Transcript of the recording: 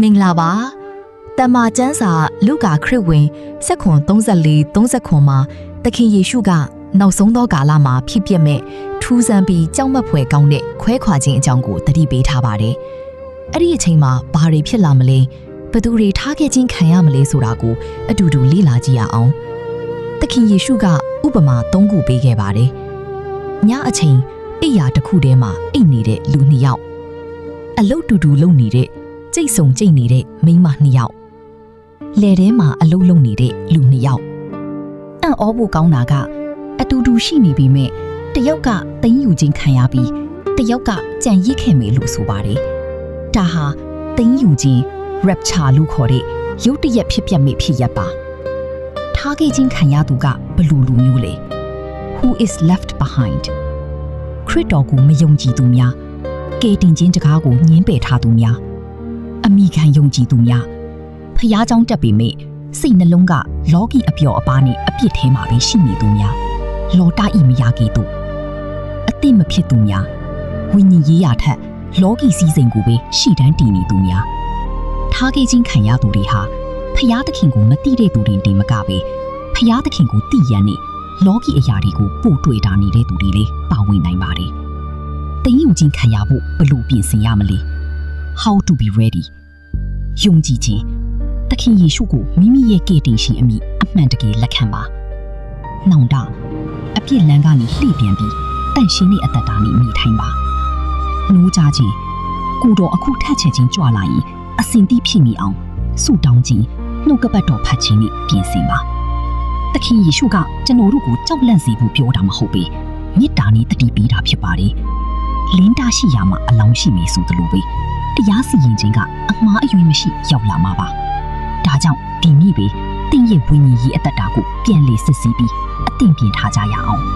မင်္ဂလာပါတမန်ကျမ်းစာလူကာခရစ်ဝင်ဆက်ခွန်34-39မှာသခင်ယေရှုကနောက်ဆုံးသောကာလမှာဖြစ်ပျက်မဲ့ထူးဆန်းပြီးကြောက်မက်ဖွယ်ကောင်းတဲ့ခွဲခွာခြင်းအကြောင်းကိုသတိပေးထားပါတယ်။အဲ့ဒီအချိန်မှာဘာတွေဖြစ်လာမလဲဘယ်သူတွေထားခဲ့ခြင်းခံရမလဲဆိုတာကိုအတူတူလေ့လာကြည့်ရအောင်။သခင်ယေရှုကဥပမာ၃ခုပေးခဲ့ပါတယ်။ညအချိန်အိယာတစ်ခုထဲမှာအိတ်နေတဲ့လူ2ယောက်အလုတ်တူတူလုံနေတဲ့ကြိတ်ဆုံကြိတ်နေတဲ့မိန်းမ2ယောက်လယ်ထဲမှာအလုတ်လုံနေတဲ့လူ2ယောက်အံ့ဩဖို့ကောင်းတာကအတူတူရှိနေပြီမဲ့တယောက်ကသိမ်းယူခြင်းခံရပြီးတယောက်ကကြံရစ်ခဲ့မယ်လို့ဆိုပါတယ်။ဒါဟာသိမ်းယူခြင်း rapture လို့ခေါ်တဲ့ရုတ်တရက်ဖြစ်ပျက်မိဖြစ်ရပ်ပါ။ထားခဲ့ခြင်းခံရသူကဘယ်လိုလူမျိုးလဲ Who is left behind ခရစ်တော်ကိုမယုံကြည်သူများကယ်တင်ခြင်းတကားကိုညှင်းပယ်ထားသူများအမိခံယုံကြည်သူများဖျားကြောင်းတက်ပေမဲ့စိတ်နှလုံးကလောကီအပျော်အပါးနဲ့အပြစ်ထဲမှာပဲရှိနေသူများလောတာဤမရကေသူအသိမဖြစ်သူများဝိညာဉ်ရေးရာထက်လောကီစည်းစိမ်ကိုပဲရှေ့တန်းတည်နေသူများထားခဲ့ခြင်းခံရသူတွေဟာဖျားသခင်ကိုမသိတဲ့သူတွေတင်မကပဲဖျားသခင်ကိုသိရန်နဲ့လောကီအရာတွေကိုပို့တွေ့တာနေတဲ့သူတွေလည်းပါဝင်နိုင်ပါတယ်။သိယုံခြင်းခံရဖို့ဘယ်လိုပြင်ဆင်ရမလဲ How to be ready ယုံကြည်ခြင်းသခင်ယေရှုကိုမိမိရဲ့ကယ်တင်ရှင်အမိအမှန်တကယ်လက်ခံပါ။နောင်တအပြစ်လမ်းကနေလှည့်ပြန်ပြီးတန့်ရှင်းတဲ့အသက်တာနဲ့နေထိုင်ပါ။နှိုးကြခြင်းကိုတော်အခုထက်ချက်ချင်းကြွလာရင်အစင်တိဖြစ်နေအောင်ဆုတောင်းခြင်းနှုတ်ကပတ်တော်ဖတ်ခြင်းနဲ့ပြင်ဆင်ပါ။သခင်ယေရှုကကျွန်တော်တို့ကိုကြောက်လန့်စေဖို့ပြောတာမဟုတ်ပေမေတ္တာနဲ့တတိပေးတာဖြစ်ပါတယ်။လင်းတာရှိရာမှာအလောင်းရှိမယ်ဆိုသလိုပဲတရားစီရင်ခြင်းကအမှားအယွင်းမရှိရောက်လာမှာပါ။ဒါကြောင့်ဒီနေ့ပဲတင့်ရဲ့ဝိညာဉ်ရေးအသက်တာကိုပြန်လည်စစ်ဆေးပြီးအသင်ပြင်ထားကြရအောင်။